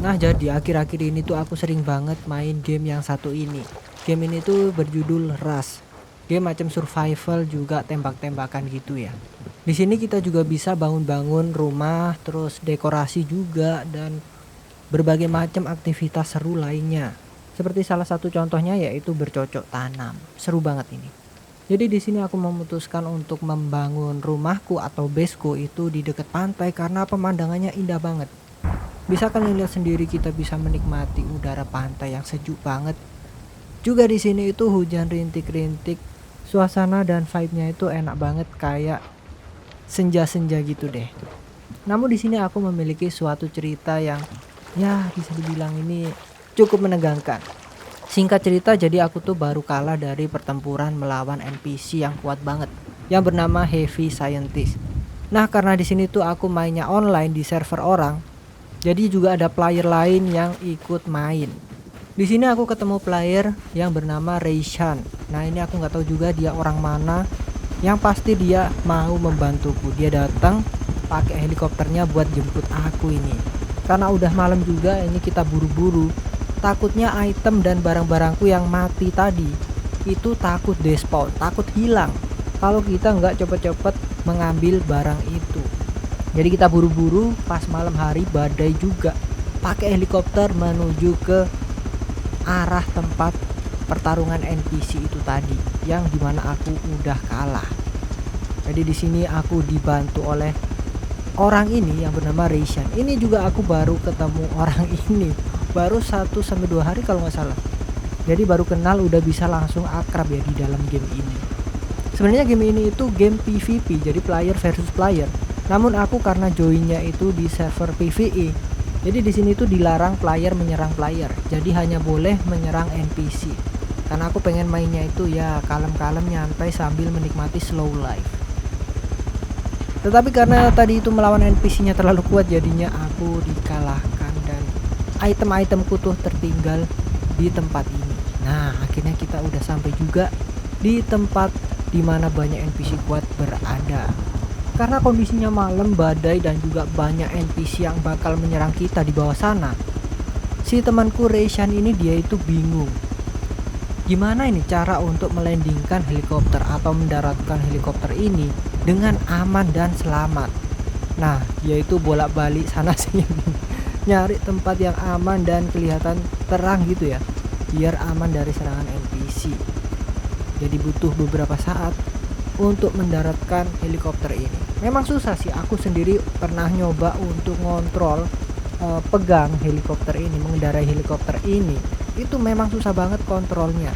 Nah, jadi akhir-akhir ini tuh aku sering banget main game yang satu ini. Game ini tuh berjudul Rust. Game macam survival juga tembak-tembakan gitu ya. Di sini kita juga bisa bangun-bangun rumah, terus dekorasi juga dan berbagai macam aktivitas seru lainnya. Seperti salah satu contohnya yaitu bercocok tanam. Seru banget ini. Jadi di sini aku memutuskan untuk membangun rumahku atau baseku itu di dekat pantai karena pemandangannya indah banget. Bisa kalian lihat sendiri, kita bisa menikmati udara pantai yang sejuk banget. Juga di sini itu hujan rintik-rintik. Suasana dan vibe-nya itu enak banget kayak senja-senja gitu deh. Namun di sini aku memiliki suatu cerita yang ya bisa dibilang ini cukup menegangkan. Singkat cerita, jadi aku tuh baru kalah dari pertempuran melawan NPC yang kuat banget yang bernama Heavy Scientist. Nah, karena di sini tuh aku mainnya online di server orang, jadi juga ada player lain yang ikut main. Di sini aku ketemu player yang bernama Reishan. Nah, ini aku nggak tahu juga dia orang mana. Yang pasti dia mau membantuku. Dia datang pakai helikopternya buat jemput aku ini. Karena udah malam juga, ini kita buru-buru. Takutnya item dan barang-barangku yang mati tadi itu takut despawn, takut hilang kalau kita nggak cepet-cepet mengambil barang itu. Jadi kita buru-buru pas malam hari, badai juga, pakai helikopter menuju ke arah tempat pertarungan NPC itu tadi, yang dimana aku udah kalah. Jadi di sini aku dibantu oleh orang ini yang bernama Reishan. Ini juga aku baru ketemu orang ini, baru 1 sampai 2 hari kalau nggak salah. Jadi baru kenal udah bisa langsung akrab ya di dalam game ini. Sebenarnya game ini itu game PvP, jadi player versus player. Namun aku karena joinnya itu di server PvE, jadi di sini tuh dilarang player menyerang player. Jadi hanya boleh menyerang NPC. Karena aku pengen mainnya itu ya kalem-kalem, nyantai sambil menikmati slow life. Tetapi karena tadi itu melawan NPC-nya terlalu kuat, jadinya aku dikalahkan dan item-itemku tuh tertinggal di tempat ini. Nah, akhirnya kita udah sampai juga di tempat dimana banyak NPC kuat berada. Karena kondisinya malam, badai, dan juga banyak NPC yang bakal menyerang kita di bawah sana. Si temanku Reishan ini dia itu bingung. Gimana ini cara untuk melandingkan helikopter atau mendaratkan helikopter ini dengan aman dan selamat. Nah, dia itu bolak-balik sana sini nyari tempat yang aman dan kelihatan terang gitu ya, biar aman dari serangan NPC. Jadi butuh beberapa saat untuk mendaratkan helikopter ini. Memang susah sih, aku sendiri pernah nyoba untuk ngontrol pegang helikopter ini, mengendarai helikopter ini. Itu memang susah banget kontrolnya.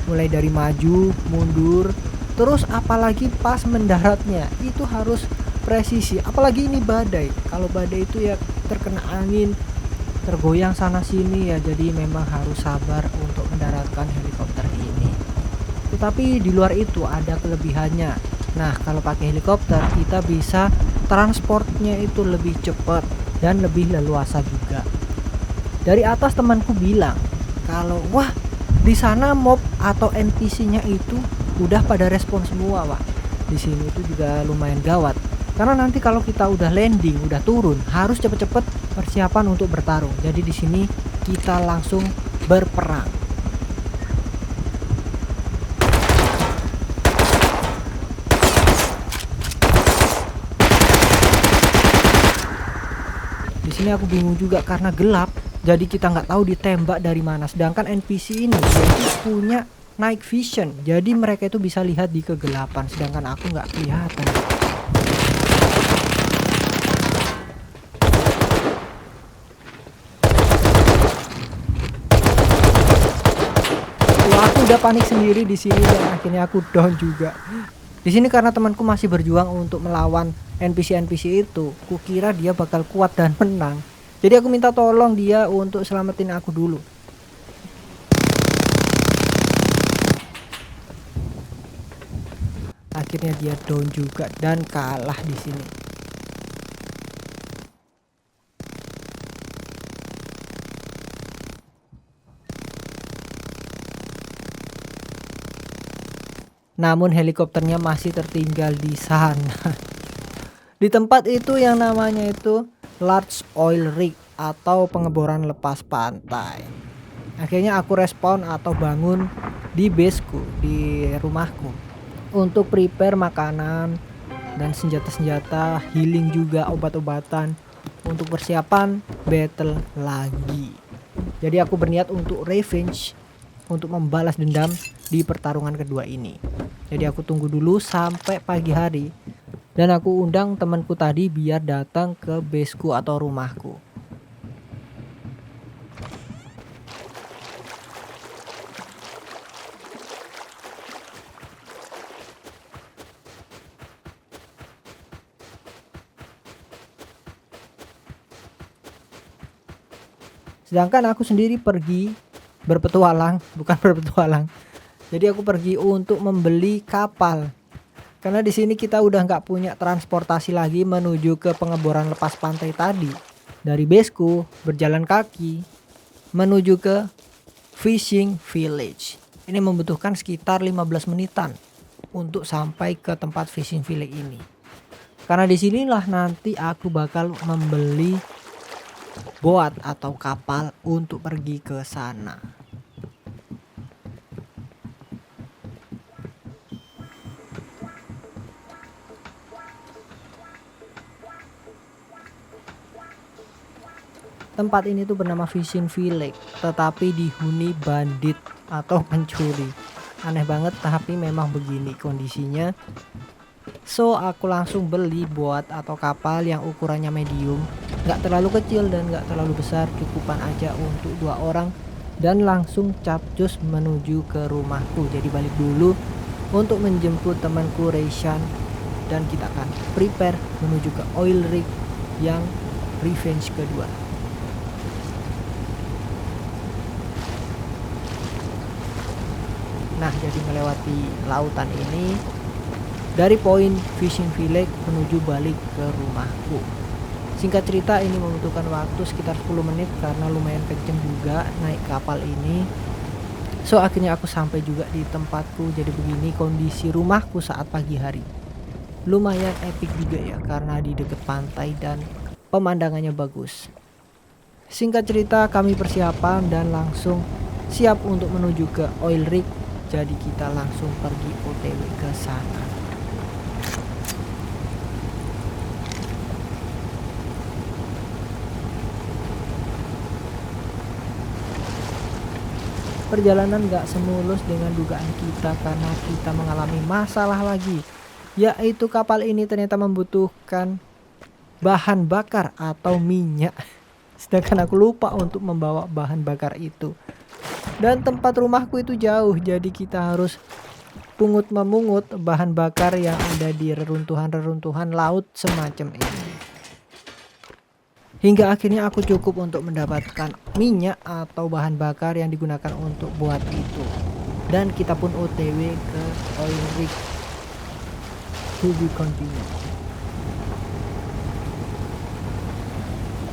Mulai dari maju, mundur, terus apalagi pas mendaratnya itu harus presisi. Apalagi ini badai. Kalau badai itu ya terkena angin, tergoyang sana sini ya, jadi memang harus sabar untuk mendaratkan helikopter ini. Tetapi di luar itu ada kelebihannya. Nah, kalau pakai helikopter kita bisa transportnya itu lebih cepat dan lebih leluasa juga. Dari atas temanku bilang kalau wah, di sana mob atau NPC-nya itu udah pada respon semua, Wak. Di sini itu juga lumayan gawat. Karena nanti kalau kita udah landing, udah turun, harus cepet-cepet persiapan untuk bertarung. Jadi di sini kita langsung berperang. Di sini aku bingung juga karena gelap, jadi kita nggak tahu ditembak dari mana. Sedangkan NPC ini dia punya night vision, jadi mereka itu bisa lihat di kegelapan, sedangkan aku nggak kelihatan. Wah, aku udah panik sendiri di sini dan akhirnya aku down juga. Di sini karena temanku masih berjuang untuk melawan NPC itu, kukira dia bakal kuat dan menang. Jadi aku minta tolong dia untuk selamatin aku dulu. Akhirnya dia down juga dan kalah di sini. Namun helikopternya masih tertinggal di sana. Di tempat itu yang namanya itu Large Oil Rig. atau pengeboran lepas pantai. Akhirnya aku respawn atau bangun di baseku, di rumahku, untuk prepare makanan dan senjata-senjata, healing juga, obat-obatan, untuk persiapan battle lagi. Jadi aku berniat untuk revenge, untuk membalas dendam di pertarungan kedua ini. Jadi aku tunggu dulu sampai pagi hari, dan aku undang temanku tadi biar datang ke baseku atau rumahku. Sedangkan aku sendiri pergi berpetualang, bukan berpetualang. Jadi aku pergi untuk membeli kapal. Karena di sini kita udah nggak punya transportasi lagi menuju ke pengeboran lepas pantai tadi. Dari baseku berjalan kaki menuju ke fishing village. Ini membutuhkan sekitar 15 menitan untuk sampai ke tempat fishing village ini. Karena disinilah nanti aku bakal membeli boat atau kapal untuk pergi ke sana. Tempat ini tuh bernama fishing village, tetapi dihuni bandit atau pencuri. Aneh banget, tapi memang begini kondisinya. So aku langsung beli boat atau kapal yang ukurannya medium, nggak terlalu kecil dan nggak terlalu besar, cukupan aja untuk 2 orang, dan langsung capcus menuju ke rumahku. Jadi balik dulu untuk menjemput temanku Reishan, dan kita akan prepare menuju ke oil rig yang revenge kedua. Nah, jadi melewati lautan ini dari poin fishing village menuju balik ke rumahku. Singkat cerita, ini membutuhkan waktu sekitar 10 menit karena lumayan kenceng juga naik kapal ini. So akhirnya aku sampai juga di tempatku. Jadi begini kondisi rumahku saat pagi hari. Lumayan epic juga ya, karena di dekat pantai dan pemandangannya bagus. Singkat cerita, kami persiapan dan langsung siap untuk menuju ke oil rig. Jadi kita langsung pergi OTW ke sana. Perjalanan gak semulus dengan dugaan kita karena kita mengalami masalah lagi, yaitu kapal ini ternyata membutuhkan bahan bakar atau minyak. Sedangkan aku lupa untuk membawa bahan bakar itu. Dan tempat rumahku itu jauh, jadi kita harus pungut-memungut bahan bakar yang ada di reruntuhan-reruntuhan laut semacam ini. Hingga akhirnya aku cukup untuk mendapatkan minyak atau bahan bakar yang digunakan untuk buat itu. Dan kita pun OTW ke oil rig. To be continued.